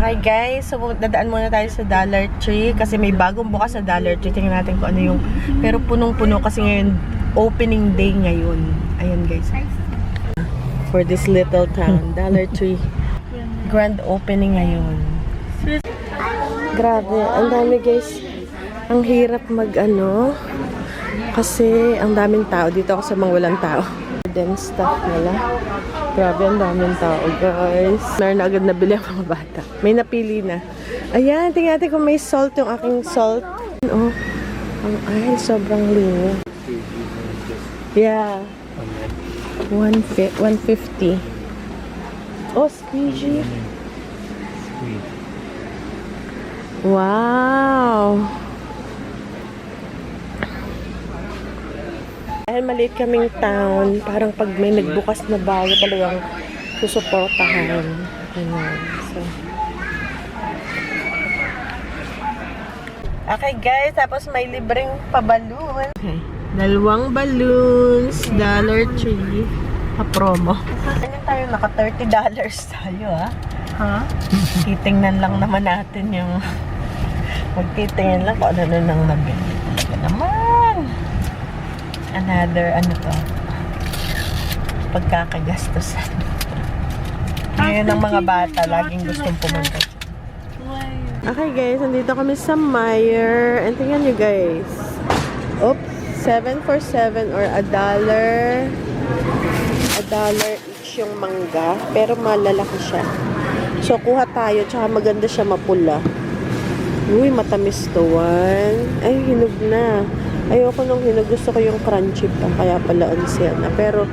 Okay guys, so dadaan muna tayo sa Dollar Tree kasi may bagong bukas sa Dollar Tree. Tingnan natin kung ano yung, pero punong-puno kasi ngayon, opening day ngayon. Ayan guys. For this little town, Dollar Tree. Grand opening ngayon. Grabe, ang dami guys. Ang hirap mag-ano kasi ang daming tao. Dito ako sa mga walang tao. Then stuff nila. Grabe, ang daming tao guys. Meron na agad nabili ang mga bata. May napili na. Ayan, tingnan natin kung may salt yung aking salt. Oh, ang aisle sobrang linis. Yeah. 150. Oh, squeegee. Wow. Dahil maliit kaming town, parang pag may nagbukas na bago talagang susuportahan. Ayan. So. Okay guys, tapos may libreng paballoon. Okay. 2 balloons, Dollar Tree, promo. Ganyan tayo, naka $30 tayo ha? Titingnan lang naman natin yung magtitingnan lang kung ano nang nabili. Talaga naman. Another, ano to? Pagkakagastusan. Ngayon ang mga bata, laging gustong pumunta. Okay guys, nandito kami sa Meijer. And tingnan nyo guys. Oops, 7 for 7 or $1. $1 each yung mangga. Pero malalaki siya. So, kuha tayo. Tsaka maganda siya mapula. Uy, matamis to one. Ay, hinog na. Ayoko nung hinog. Gusto ko yung crunchy pa. Kaya pala onsiya na. Pero,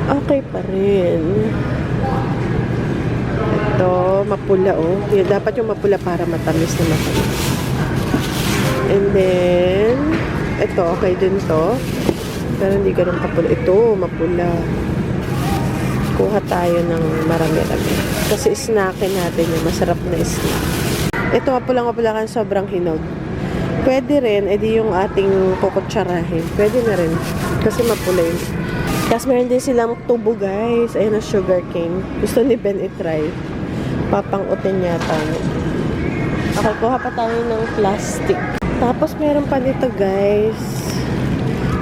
okay pa rin. Ito, mapula oh. Yung, dapat yung mapula para matamis na matamis. And then, ito, okay din to. Pero hindi ganun kapula. Ito, mapula. Kuha tayo ng marami-rami. Kasi snackin natin yung masarap na snack. Ito, mapula-mapula kan sobrang hinog. Pwede rin, edi yung ating kukutsarahin. Pwede na rin. Kasi mapula yun. Tapos meron din silang tubo guys. Ayun ang sugar cane. Gusto ni Ben i-try. Papang-utin yata. Okay, kuha pa tayo ng plastic. Tapos meron pa nito guys.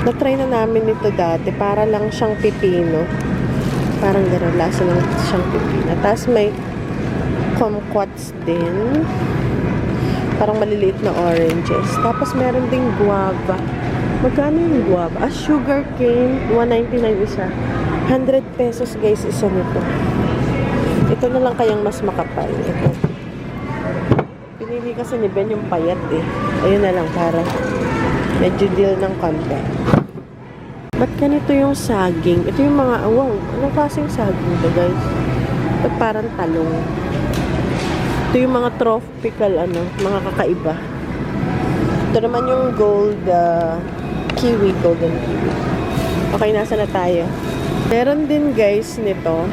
Na-try na namin nito dati. Para lang siyang pipino. Parang gano'n. Lasa lang siyang pipino. Tapos may kumquats din. Parang maliliit na oranges. Tapos meron ding guava. Magkano yung guava? Sugar cane. $1.99 isa. 100 pesos guys isa nito. Ito na lang kayang mas makapal. Ito. Pinili kasi ni Ben yung payat eh. Ayun na lang para medyo deal ng konti. Ba't ganito yung saging? Ito yung mga awang. Anong klaseng saging ba guys? Ba't parang talong? Ito yung mga tropical mga kakaiba. Ito naman yung gold kiwi, golden kiwi. Okay, nasa na tayo. Meron din guys nito.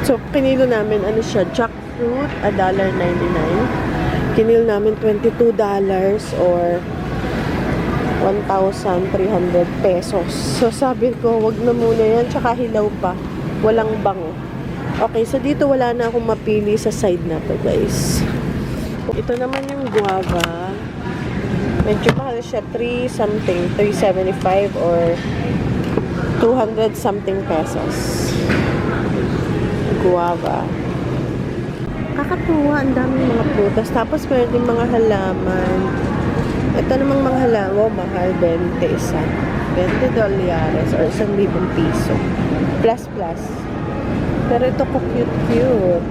So, kinilo namin, siya, jackfruit, $1.99. Kinil namin $22 or 1,300 pesos. So, sabi ko, wag na muna yan. Tsaka hilaw pa. Walang bango. Okay, so dito wala na akong mapili sa side na to, guys. Ito naman yung guava. Medyo mahal siya. 3 something. 375 or 200 something pesos. Guava. Kakatuwa. Ang daming mga prutas. Tapos meron din mga halaman. Ito namang mga halaman, mahal, 20 isa. $20 or 1,000 piso. Plus. Pero ito ko cute.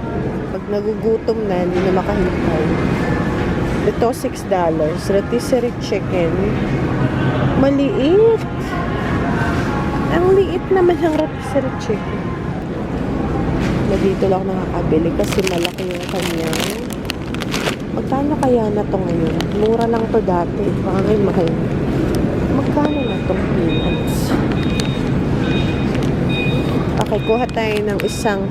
Pag nagugutom na, hindi na makahintay. Ito, $6. Rotisserie chicken. Maliit. Ang liit naman ng rotisserie chicken. Dito lang nakakabili kasi malaki yung kanyang. Magkano kaya na to ngayon? Mura lang to dati. Baka ngayon mahal. Magkano na itong peanuts? Okay, kuha tayo ng isang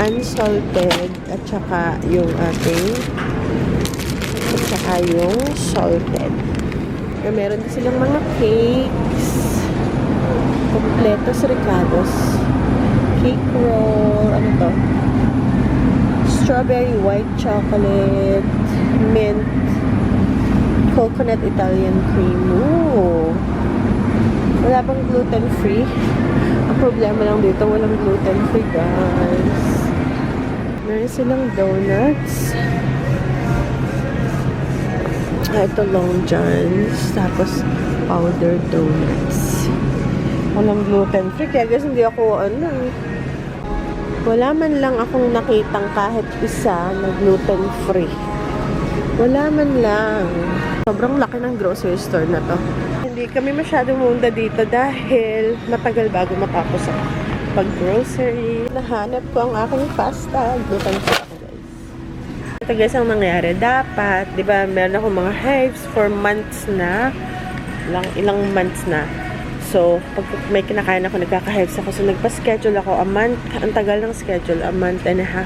unsalted at saka yung ating at saka yung salted. Meron din silang mga cakes. Completos Ricados. Cake roll. Ano to? strawberry white chocolate, mint, coconut Italian cream. Ooh. Wala bang gluten-free? Ang problema lang dito, walang gluten-free, guys. Meron silang donuts. Ito Long John's. Tapos powdered donuts. Walang gluten-free. Kaya guys, hindi ako, wala man lang akong nakitang kahit isa na gluten-free. Wala man lang. Sobrang laki ng grocery store na to. Hindi kami masyadong munda dito dahil matagal bago matapos ang pag-grocery. Nahanap ko ang aking pasta. Gluten-free ako, guys. Ito guys ang nangyari. Dapat, di ba, meron akong mga hives for months na. Ilang months na. So, pag may kinakain ako, nagkaka-hives ako. So, nagpa-schedule ako a month. Ang tagal ng schedule. A month and a half.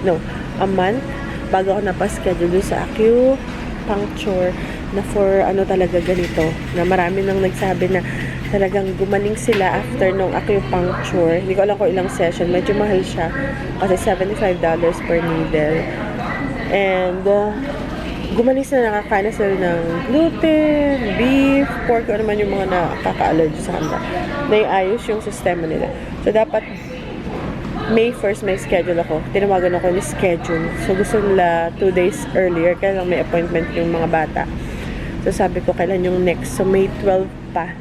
No, a month. Bago ako napa-schedule sa acupuncture na for talaga ganito. Na marami nang nagsabi na talagang gumaling sila after nung acupuncture. Hindi ko alam kung ilang session. Medyo mahal siya. Kasi $75 per needle. And, gumaling sila, nakakain na sila ng gluten, beef, pork, ano man yung mga nakaka-allergy sa kanila. Naiayos yung sistema nila. So, dapat May 1st may schedule ako. Tinawagan ako ni schedule. So, gusto nila 2 days earlier. Kaya lang may appointment yung mga bata. So, sabi ko, kailan yung next? So, May 12 pa.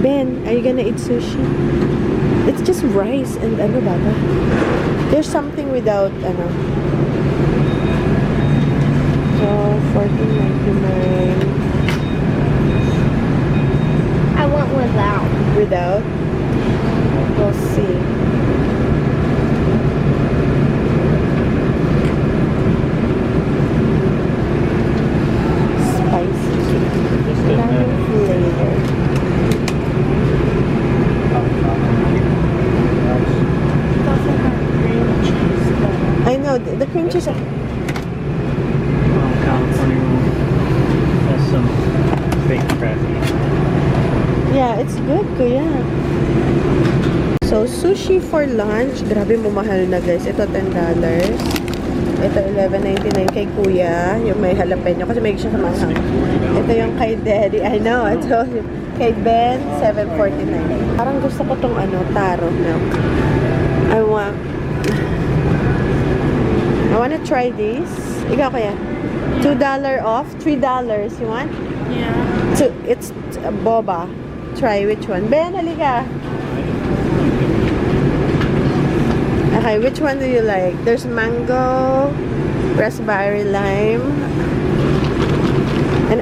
Ben, are you gonna eat sushi? It's just rice and baba? There's something without, So, $14.99. I want without. Without? We'll see. Spicy chicken. Daming flavor. It also has cream cheese though. I know, the cream cheese. California roll has some fake crappy. Yeah, it's good, kuya. So, sushi for lunch. Grabe, mumahal na, guys. Ito, $10. Ito, $11.99 kay kuya. Yung may jalapeno. Kasi may siya sa manghang. Ito yung kay daddy. I know. Ito, kay Ben, $7.49. Parang gusto ko tong taro milk. I wanna try this. Ikaw, kuya. $2 off. $3. You want? Yeah. So, it's boba. Try which one. Ben, halika. Okay, which one do you like? There's mango, raspberry, lime,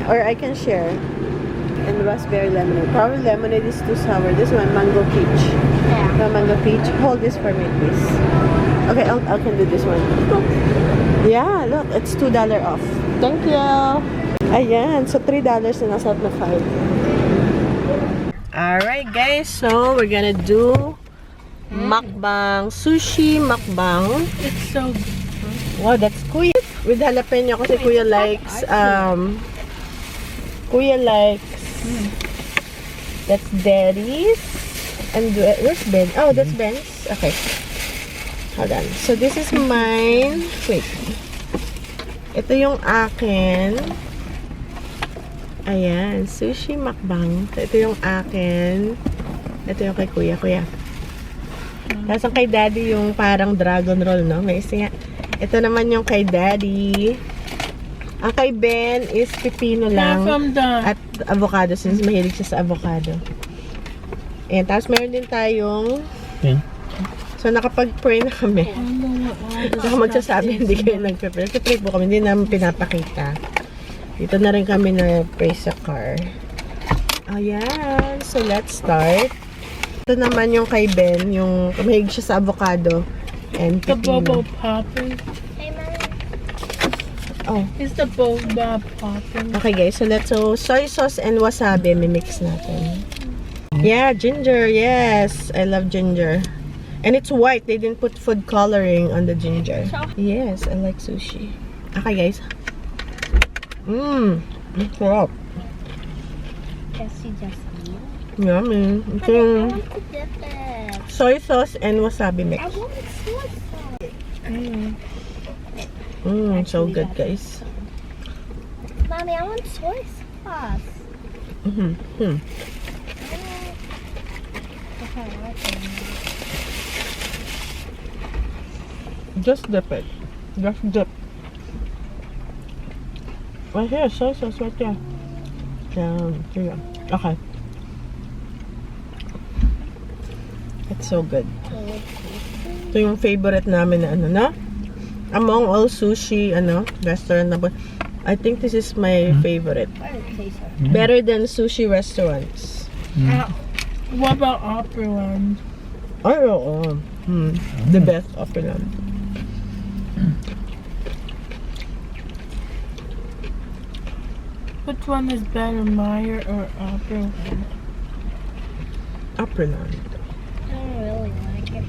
or I can share. And raspberry lemonade. Probably lemonade is too sour. This one, mango peach. Yeah. No, mango peach. Hold this for me, please. Okay, I can do this one. Yeah, look, it's $2 off. Thank you. Ayan, so $3 na nasa na 5. Alright guys, so we're gonna do mukbang, sushi mukbang. It's so good. Wow, that's kuya with jalapeno kasi kuya likes that's daddy's and where's Ben? Oh, that's Ben's. Okay. Hold on. So this is mine. Wait. Ito yung akin. Ayan, sushi mukbang. Ito yung akin. Ito yung kay kuya. Tapos ang kay daddy yung parang dragon roll, no? May isa nga. Ito naman yung kay daddy. Ang kay Ben is pipino lang. At avocado since mahilig siya sa avocado. Ayan, tapos meron din tayong so nakapag-pray na kami. Saka magsasabi hindi kayo nag-prepare. Nag-pray po kami, hindi namin pinapakita. Dito na rin kami na pray sa car. Ayan. So, let's start. Ito naman yung kay Ben. Yung mahilig siya sa avocado. And The pipino. boba popping. Hey, Mom. Oh. Is the boba popping? Okay guys. So, soy sauce and wasabi. Mimix natin. Yeah, ginger. Yes. I love ginger. And it's white. They didn't put food coloring on the ginger. Yes. I like sushi. Okay guys. It's sarap. Cassie just eat. Yummy. Ito I yung want to dip it. soy sauce and wasabi mix. I want soy sauce. So good, guys. Mommy, I want soy sauce. Just dip it. Just dip. Right here, soy sauce right there. Down. Here you go. Okay. It's so good. Ito yung favorite namin na ano, no? Among all sushi, restaurant na po. I think this is my favorite. Better than sushi restaurants. What about Opryland? Ay, oo. The best Opryland. Which one is better, Meyer or Opryland? Opryland. I don't really like it.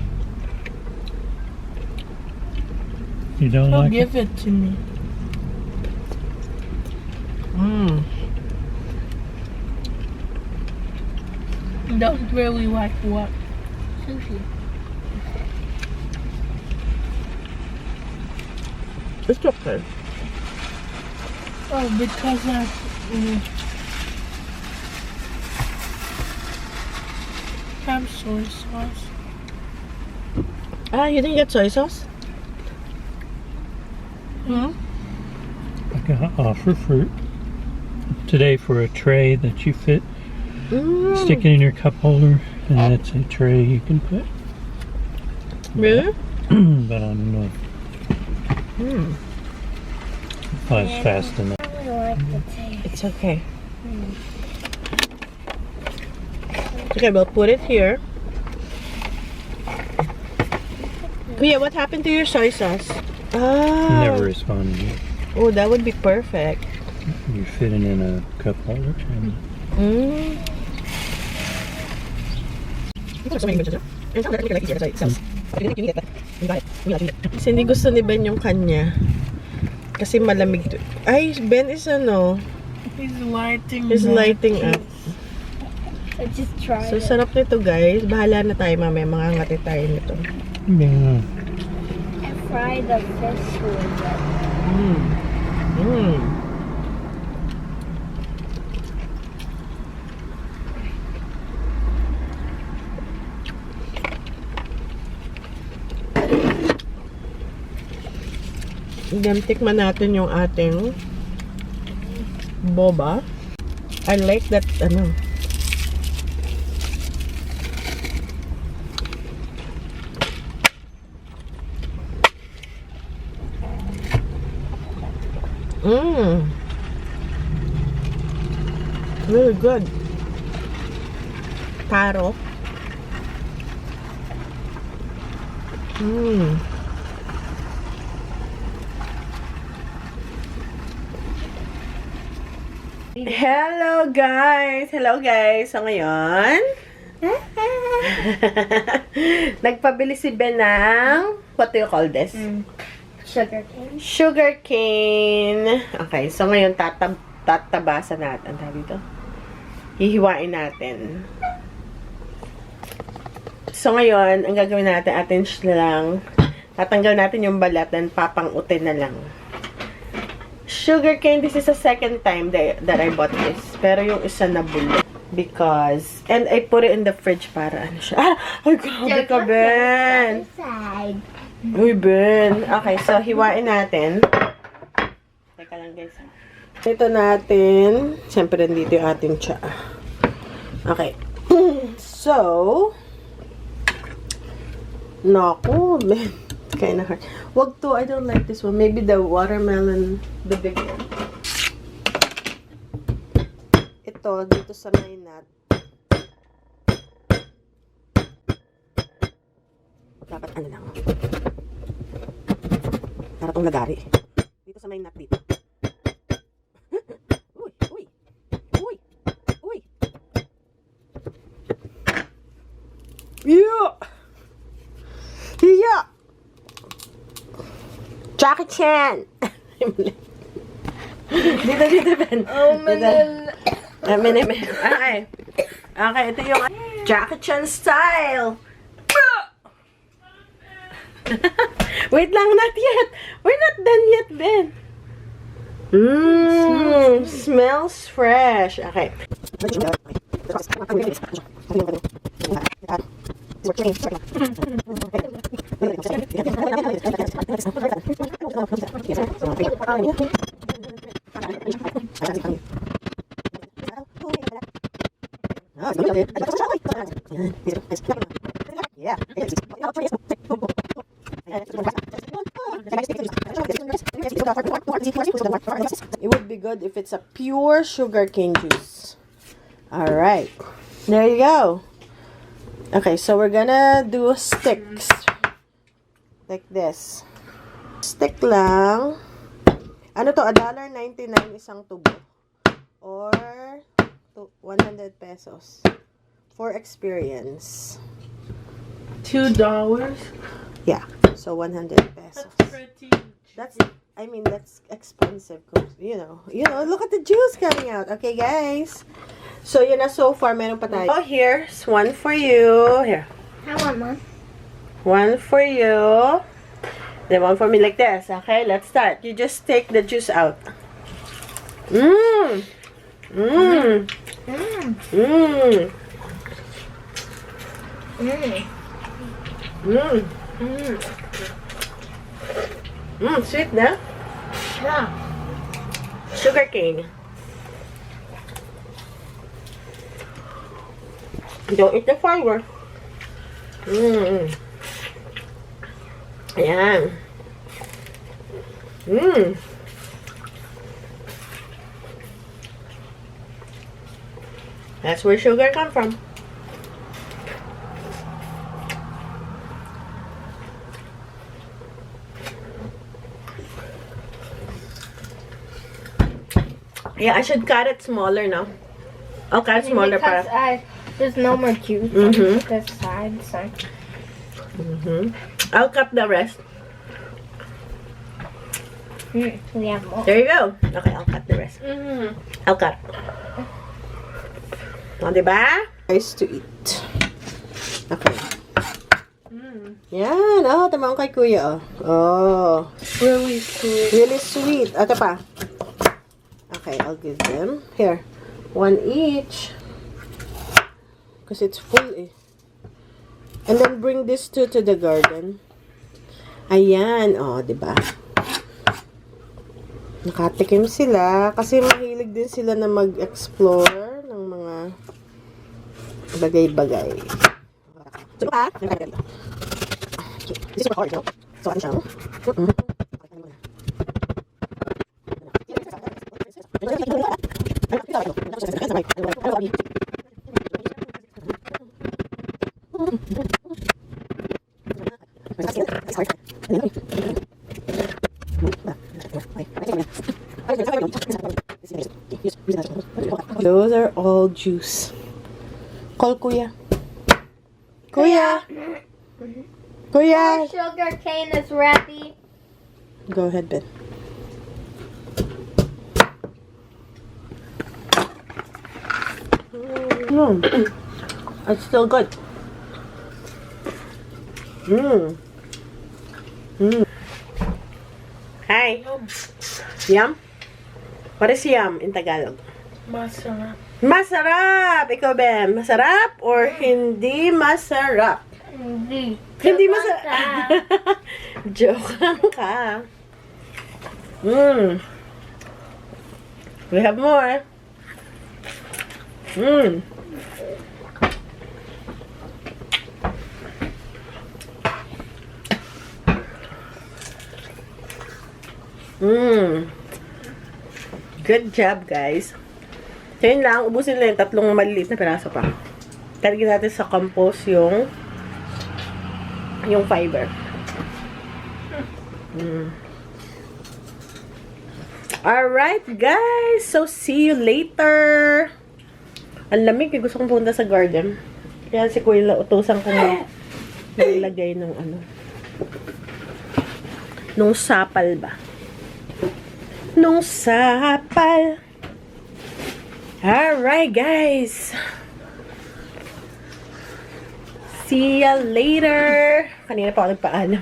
You don't So like it? give it to me. Don't really like what? Sushi. It's okay. Oh, because I have soy sauce. Ah, you didn't get soy sauce? I got offer fruit today for a tray that you fit. Stick it in your cup holder, and that's a tray you can put. Really? But I don't know if I was fast enough. I don't really like the taste. It's okay. Okay, we'll put it here. Kuya, what happened to your soy sauce? Ah. Never responded yet. Oh, that would be perfect. You're fitting in a cup holder tray. Kasi hindi gusto ni Ben yung kanya. Kasi malamig to. Ay, Ben is He's lighting. He's lighting up. I just tried So, it. sarap nito, guys. Bahala na tayo mamaya. Makangati tayo nito. Yeah. I fried the fish with it. Then, tikman natin yung ating boba. I like that, Really good. Taro. Hello guys! Hello guys! So ngayon, nagpabili si Ben ng, what do you call this? Sugar cane. Sugar cane. Okay, so ngayon tatabasan natin. Ang tawag dito? Hihiwain natin. So ngayon, ang gagawin natin, tatanggal natin yung balat and papangutin na lang. Sugar cane, this is the second time that I bought this. Pero yung isa nabulok. Because, and I put it in the fridge para ano siya. Ay, grabe ka, Ben! Side. Uy, Ben. Okay, so hiwain natin. Teka lang, guys. Ito natin. Siyempre, nandito yung ating tsaa. Okay. So, naku, Ben. Kinda hard. Wag to, I don't like this one. Maybe the watermelon, the big one. Ito, dito sa may nut. Dapat ano lang. Para tong lagari. Dito sa may nut dito. Uy, uy. Uy. Uy. Yeah. Yeah. Jackie Chan! dito, Ben. Oh, man. Okay. Okay, ito yung Jackie Chan style. Wait lang, not yet. We're not done yet, Ben. Smells fresh. Okay. It would be good if it's a pure sugarcane juice. Alright. There you go. Okay, so we're gonna do sticks. Like this. Stick lang. Ano to? $1.99 isang tubo. Or 100 pesos. For experience. $2. Yeah. So 100 pesos. That's pretty. That's expensive. You know, look at the juice coming out. Okay, guys. So, yun na so far. Meron pa tayo. Oh, here's one for you. Here. I want one. One for you. Then one for me like this. Okay, let's start. You just take the juice out. Mmm. Mmm. Mmm. Mmm. Mmm. Mmm. Mmm. Mmm, sweet na? Yeah. Sugar cane. Don't eat the fiber. Mmm. Ayan. Mmm. That's where sugar come from. Yeah, I should cut it smaller now. I'll cut it smaller Because para. there's no more juice Mhm. on this side, so. I'll cut the rest. We have more. There you go. Okay, I'll cut the rest. I'll cut. O, diba? Nice to eat. Okay. Yan. Oh, tama kay kuya. Oh. Really sweet. Really sweet. Ito pa. Okay, I'll give them. Here. One each. Because it's full eh. And then bring this two to the garden. Ayan. Oh, diba? Nakatikim sila. Kasi mahilig din sila na mag-explore ng mga bagay-bagay. So, this is for hard, no? So, ano siya? Those are all juice. Call Kuya. Kuya! Kuya! Sugar cane is ready. Go ahead, Ben. It's still good. Hi. Yum? What is yum in Tagalog? Masarap. Masarap! Ikaw, Ben, masarap or hindi masarap? Hindi. Hindi masarap. Joke lang ka. We have more. Good job, guys. So, yun lang. Ubusin nila yung tatlong maliliit na piraso pa. Talagyan natin sa compost yung fiber. Alright, guys. So, see you later. Ang lamig. Gusto kong punta sa garden. Kaya si Kuya utusan kong nilagay nung nung sapal ba? Nung sapal. Alright, guys. See ya later. Kanina pa ako nagpaalam.